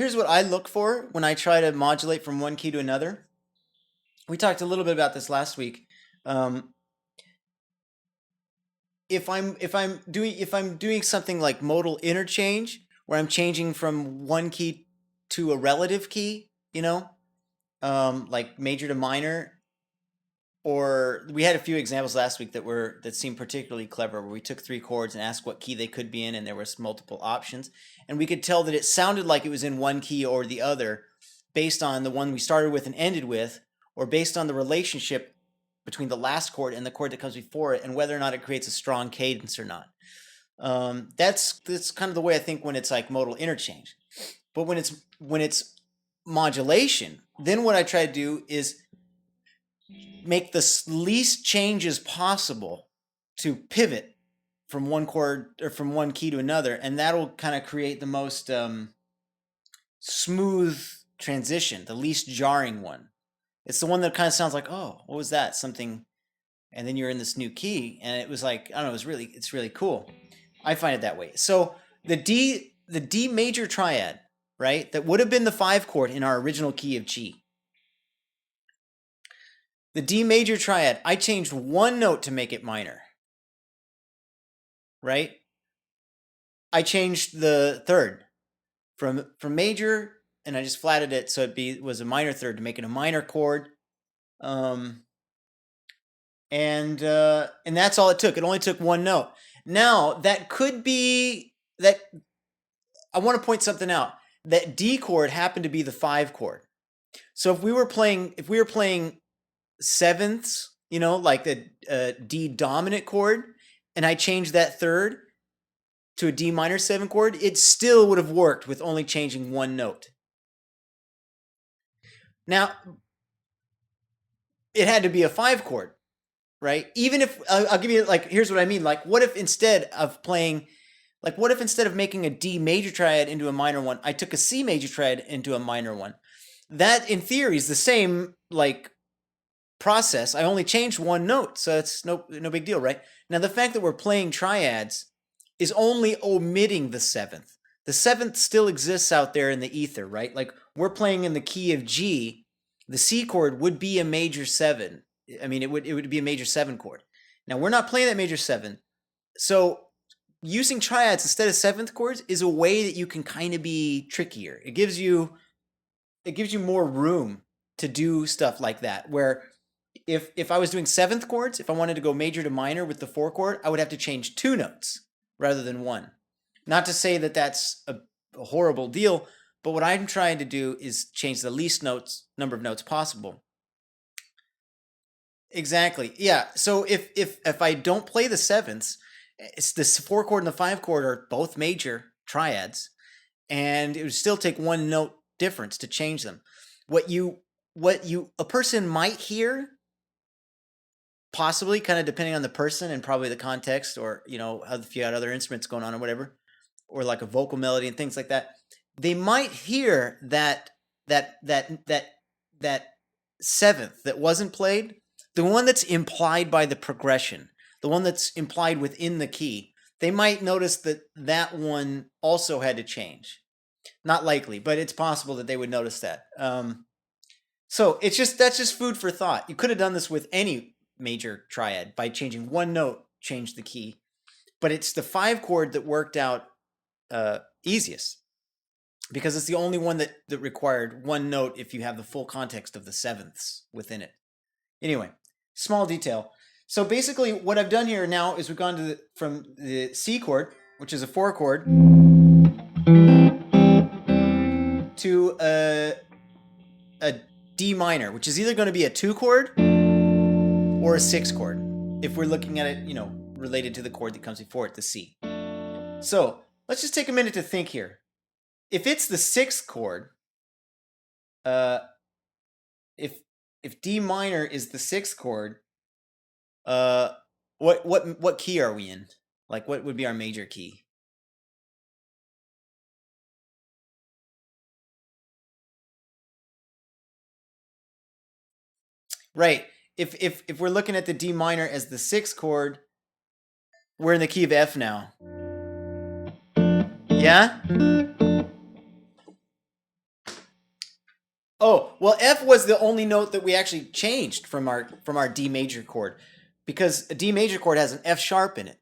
here's what I look for when I try to modulate from one key to another. We talked a little bit about this last week. If I'm doing something like modal interchange, where I'm changing from one key to a relative key, like major to minor, or we had a few examples last week that seemed particularly clever, where we took 3 chords and asked what key they could be in, and there was multiple options, and we could tell that it sounded like it was in one key or the other, based on the one we started with and ended with, or based on the relationship between the last chord and the chord that comes before it, and whether or not it creates a strong cadence or not. That's kind of the way I think when it's like modal interchange. But when it's modulation, then what I try to do is make the least changes possible to pivot from one chord or from one key to another, and that'll kind of create the most smooth transition, the least jarring one. It's the one that kind of sounds like, oh, what was that? Something, and then you're in this new key, and it was like, I don't know, it's really cool. I find it that way. So the D major triad, right? That would have been the 5 chord in our original key of G. The D major triad, I changed one note to make it minor, right? I changed the third from major, and I just flatted it so it was a minor third to make it a minor chord. And that's all it took. It only took one note. Now, that could be that. I want to point something out. That D chord happened to be the 5 chord. So if we were playing sevenths, like the D dominant chord, and I changed that third to a D minor 7 chord, it still would have worked with only changing one note. Now, it had to be a 5 chord, right? Even if, I'll give you, like, here's what I mean. Like, what if instead of making a D major triad into a minor one, I took a C major triad into a minor one? That, in theory, is the same, like, process. I only changed one note, so it's no big deal, right? Now, the fact that we're playing triads is only omitting the 7th. The 7th still exists out there in the ether, right? Like, we're playing in the key of G. The C chord would be a major 7. I mean, it would be a major 7 chord. Now, we're not playing that major 7. So using triads instead of 7th chords is a way that you can kind of be trickier. It gives you more room to do stuff like that, where if I was doing 7th chords, if I wanted to go major to minor with the 4 chord, I would have to change 2 notes rather than 1. Not to say that that's a horrible deal, but what I'm trying to do is change the least number of notes possible. Exactly. Yeah. So if I don't play the 7ths, it's the 4 chord and the 5 chord are both major triads, and it would still take one note difference to change them. What a person might hear, possibly, kind of depending on the person and probably the context, or if you had other instruments going on or whatever, or like a vocal melody and things like that, they might hear that 7th that wasn't played, the one that's implied by the progression, the one that's implied within the key. They might notice that one also had to change. Not likely, but it's possible that they would notice that. So that's just food for thought. You could have done this with any major triad by changing one note, change the key. But it's the 5 chord that worked out easiest, because it's the only one that required one note if you have the full context of the 7ths within it. Anyway, small detail. So basically what I've done here now is we've gone from the C chord, which is a 4 chord, to a D minor, which is either going to be a 2 chord or a 6 chord, if we're looking at it, related to the chord that comes before it, the C. So let's just take a minute to think here. If it's the 6th chord, if D minor is the 6th chord, what key are we in? Like, what would be our major key? Right. If we're looking at the D minor as the 6th chord, we're in the key of F now. Yeah? Oh, well, F was the only note that we actually changed from our D major chord, because a D major chord has an F sharp in it.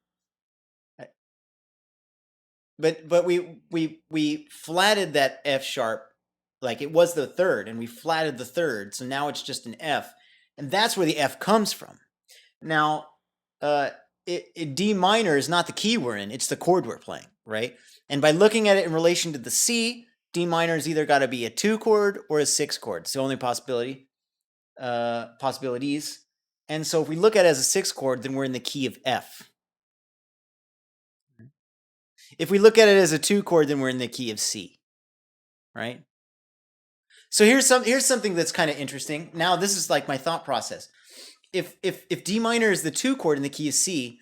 But we flatted that F sharp, like it was the third, and we flatted the third, so now it's just an F, and that's where the F comes from. Now, D minor is not the key we're in; it's the chord we're playing, right? And by looking at it in relation to the C, D minor has either got to be a 2 chord or a 6 chord. It's the only possibilities. And so if we look at it as a 6 chord, then we're in the key of F. If we look at it as a 2 chord, then we're in the key of C, right? So here's something that's kind of interesting. Now this is like my thought process. If D minor is the 2 chord in the key of C,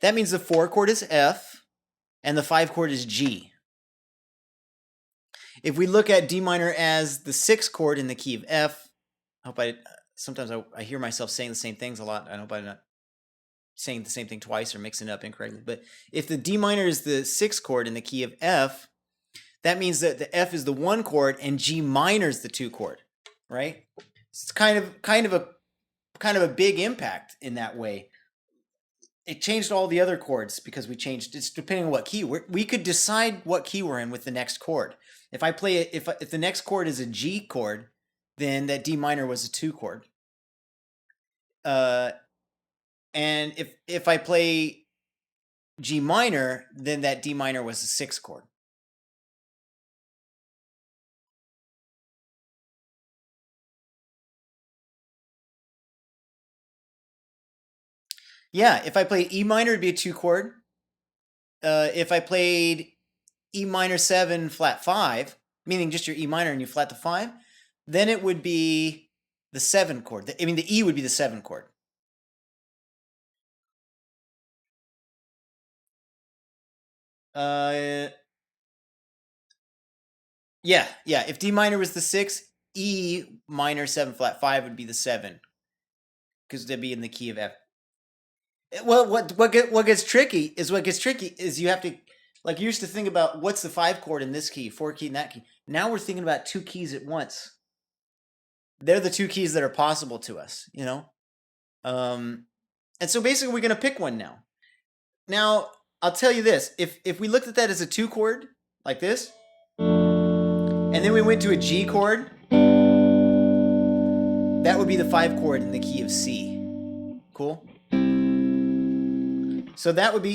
that means the 4 chord is F and the 5 chord is G. If we look at D minor as the 6 chord in the key of F, sometimes I hear myself saying the same things a lot. I hope I'm not saying the same thing twice or mixing it up incorrectly. But if the D minor is the 6 chord in the key of F, that means that the F is the 1 chord and G minor is the 2 chord, right? It's kind of a big impact in that way. It changed all the other chords because we changed. It's depending on what key we could decide what key we're in with the next chord. If I play it, if the next chord is a G chord, then that D minor was a 2 chord. And if I play G minor, then that D minor was a 6 chord. Yeah, if I played E minor, it'd be a 2 chord. If I played E minor 7 flat 5, meaning just your E minor and you flat the 5, then it would be the 7 chord. I mean, the E would be the 7 chord. Yeah. If D minor was the 6, E minor 7 flat 5 would be the 7, because they'd be in the key of F. Well, what gets tricky is you have to, like, you used to think about what's the 5 chord in this key, 4 key in that key. Now we're thinking about 2 keys at once. They're the 2 keys that are possible to us, you know? And so basically we're going to pick one now. Now, I'll tell you this. If we looked at that as a 2 chord, like this, and then we went to a G chord, that would be the 5 chord in the key of C. Cool? So that would be,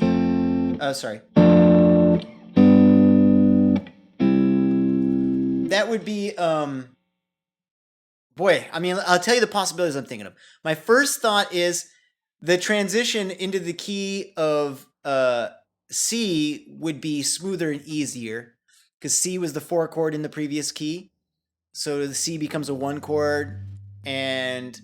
that would be, boy, I mean, I'll tell you the possibilities I'm thinking of. My first thought is the transition into the key of C would be smoother and easier, because C was the 4 chord in the previous key. So the C becomes a 1 chord, and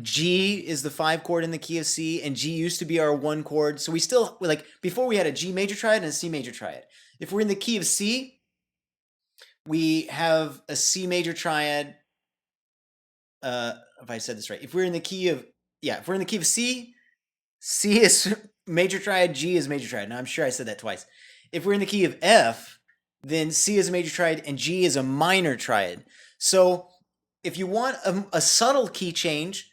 G is the 5 chord in the key of C, and G used to be our 1 chord. So we still, like, before we had a G major triad and a C major triad. If we're in the key of C, we have a C major triad. If I said this right, if we're in the key of C, C is major triad, G is major triad. Now I'm sure I said that twice. If we're in the key of F, then C is a major triad and G is a minor triad. So if you want a subtle key change,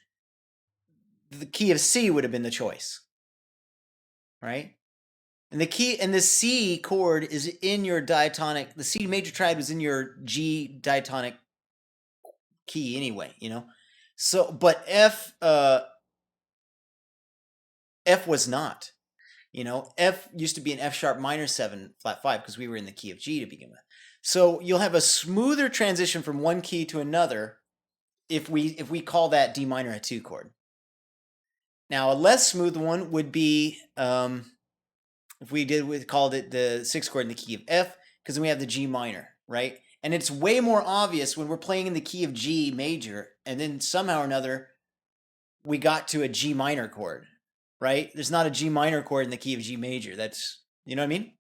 the key of C would have been the choice, right? And the C chord is in your diatonic. The C major triad was in your G diatonic key anyway, you know. So, but F was not. You know, F used to be an F sharp minor 7 flat 5 because we were in the key of G to begin with. So you'll have a smoother transition from one key to another if we call that D minor a 2 chord. Now a less smooth one would be if we called it the 6 chord in the key of F, because then we have the G minor, right? And it's way more obvious when we're playing in the key of G major, and then somehow or another we got to a G minor chord, right? There's not a G minor chord in the key of G major. That's, you know what I mean?